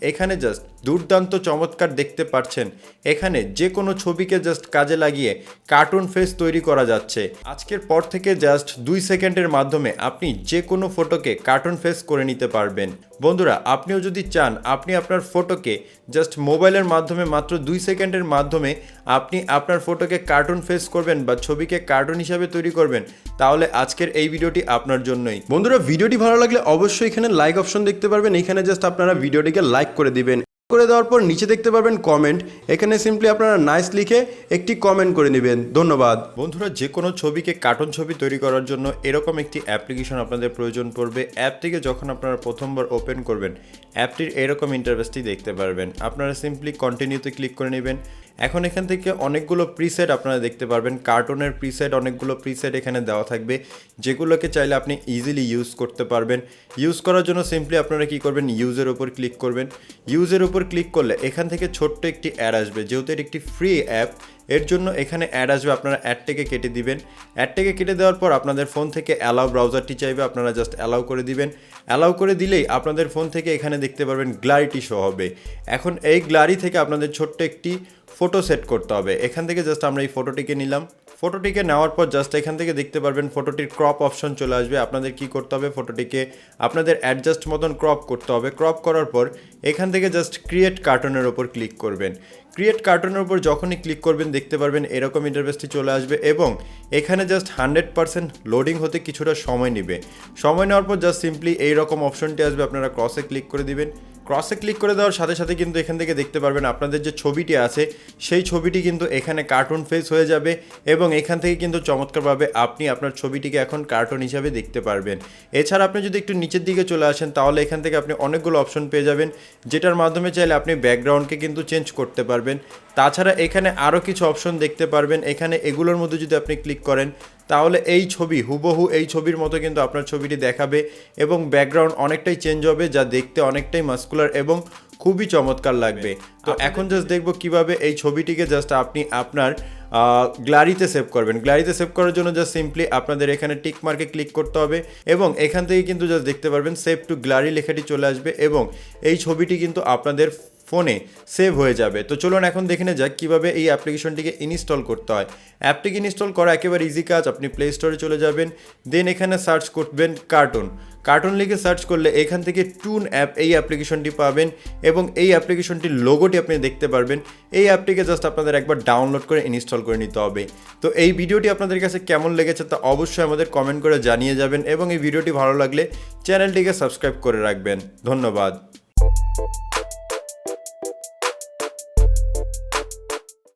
এখানে জাস্ট দুর্দান্ত চমৎকার দেখতে পাচ্ছেন। এখানে যে কোনো ছবিকে জাস্ট কাজে লাগিয়ে কার্টুন ফেস তৈরি করা যাচ্ছে। আজকের পর থেকে জাস্ট 2 সেকেন্ডের মাধ্যমে আপনি যে কোনো ফটোকে কার্টুন ফেস করে নিতে পারবেন। বন্ধুরা, আপনিও যদি চান আপনি আপনার ফটোকে জাস্ট মোবাইলের মাধ্যমে মাত্র 2 সেকেন্ডের মাধ্যমে আপনি আপনার ফটোকে কার্টুন ফেস করবেন বা ছবিকে কার্টুন হিসাবে তৈরি করবেন, তাহলে আজকের এই ভিডিওটি আপনার জন্যই। বন্ধুরা, ভিডিওটি ভালো লাগলে অবশ্যই এখানে লাইক অপশন দেখতে পারবেন। এখানে জাস্ট আপনারা ভিডিওটিকে লাইক করে দিবেন। করে দেওয়ার পর নিচে দেখতে পারবেন কমেন্ট। এখানে সিম্পলি আপনারা নাইস লিখে একটি কমেন্ট করে নেবেন। ধন্যবাদ। বন্ধুরা, যে কোনো ছবিকে কার্টুন ছবি তৈরি করার জন্য এরকম একটি অ্যাপ্লিকেশন আপনাদের প্রয়োজন পড়বে। অ্যাপটিকে যখন আপনারা প্রথমবার ওপেন করবেন, অ্যাপটির এরকম ইন্টারফেসটি দেখতে পারবেন। আপনারা সিম্পলি কন্টিনিউতে ক্লিক করে নেবেন। এখন এখান থেকে অনেকগুলো প্রিসেট আপনারা দেখতে পারবেন। কার্টুনের প্রিসেট, অনেকগুলো প্রিসেট এখানে দেওয়া থাকবে, যেগুলোকে চাইলে আপনি ইজিলি ইউজ করতে পারবেন। ইউজ করার জন্য সিম্পলি আপনারা কি করবেন, ইউজের উপর ক্লিক করবেন। ইউজের উপর ক্লিক করলে এখান থেকে ছোট্ট একটি অ্যাড আসবে। যেহেতু এর একটি ফ্রি অ্যাপ, এর জন্য এখানে অ্যাড আসবে। আপনারা অ্যাডটাকে কেটে দিবেন। অ্যাডটাকে কেটে দেওয়ার পর আপনাদের ফোন থেকে অ্যালাউ ব্রাউজারটি চাইবে, আপনারা জাস্ট অ্যালাউ করে দিবেন। অ্যালাউ করে দিলেই আপনাদের ফোন থেকে এখানে দেখতে পারবেন গ্লারিটি শো হবে। এখন এই গ্লারি থেকে আপনাদের ছোট্ট একটি ফটো সেট করতে হবে। এখান থেকে জাস্ট আমরা এই ফটোটিকে নিলাম। ফটোটিকে নেওয়ার পর জাস্ট এখান থেকে দেখতে পারবেন ফটোটির ক্রপ অপশন চলে আসবে। আপনাদের কি করতে হবে, ফটোটিকে আপনাদের অ্যাডজাস্ট মতন ক্রপ করতে হবে। ক্রপ করার পর এখান থেকে জাস্ট ক্রিয়েট কার্টুনের ওপর ক্লিক করবেন। ক্রিয়েট কার্টুনের উপর যখনই ক্লিক করবেন দেখতে পারবেন এরকম ইন্টারফেসটি চলে আসবে এবং এখানে জাস্ট 100% লোডিং হতে কিছুটা সময় নেবে। সময় নেওয়ার পর জাস্ট সিম্পলি এইরকম অপশনটি আসবে, আপনারা ক্রসে ক্লিক করে দিবেন। ক্রসে ক্লিক করে দেওয়ার সাথে সাথে কিন্তু এখান থেকে দেখতে পারবেন আপনাদের যে ছবিটি আছে সেই ছবিটি কিন্তু এখানে কার্টুন ফেস হয়ে যাবে এবং এখান থেকে কিন্তু চমৎকারভাবে আপনি আপনার ছবিটিকে এখন কার্টুন হিসাবে দেখতে পারবেন। এছাড়া আপনি যদি একটু নিচের দিকে চলে আসেন তাহলে এখান থেকে আপনি অনেকগুলো অপশন পেয়ে যাবেন, যেটার মাধ্যমে চাইলে আপনি ব্যাকগ্রাউন্ডকে কিন্তু চেঞ্জ করতে পারবেন। তাছাড়া এখানে আরও কিছু অপশন দেখতে পারবেন। এখানে এগুলোর মধ্যে যদি আপনি ক্লিক করেন তাহলে এই ছবি হুবহু এই ছবির মতো কিন্তু আপনার ছবিটি দেখাবে এবং ব্যাকগ্রাউন্ড অনেকটাই চেঞ্জ হবে, যা দেখতে অনেকটাই মাস্কুলার এবং খুবই চমৎকার লাগবে। তো এখন জাস্ট দেখবো কিভাবে এই ছবিটিকে জাস্ট আপনি আপনার গ্যালারিতে সেভ করবেন। গ্যালারিতে সেভ করার জন্য জাস্ট সিম্পলি আপনাদের এখানে টিক মার্কে ক্লিক করতে হবে এবং এখান থেকে কিন্তু জাস্ট দেখতে পারবেন সেভ টু গ্যালারি লেখাটি চলে আসবে এবং এই ছবিটি কিন্তু আপনাদের ফোনে সেভ হয়ে যাবে। তো চলুন এখন দেখে নেওয়া যাক কীভাবে এই অ্যাপ্লিকেশনটিকে ইনস্টল করতে হয়। অ্যাপটিকে ইনস্টল করা একেবারে ইজি কাজ। আপনি প্লে স্টোরে চলে যাবেন, দেন এখানে সার্চ করবেন কার্টুন লিখে সার্চ করলে এখান থেকে টুন অ্যাপ এই অ্যাপ্লিকেশনটি পাবেন এবং এই অ্যাপ্লিকেশনটির লোগোটি আপনি দেখতে পারবেন। এই অ্যাপটিকে জাস্ট আপনাদের একবার ডাউনলোড করে ইনস্টল করে নিতে হবে। তো এই ভিডিওটি আপনাদের কাছে কেমন লেগেছে তা অবশ্যই আমাদের কমেন্ট করে জানিয়ে যাবেন এবং এই ভিডিওটি ভালো লাগলে চ্যানেলটিকে সাবস্ক্রাইব করে রাখবেন। ধন্যবাদ।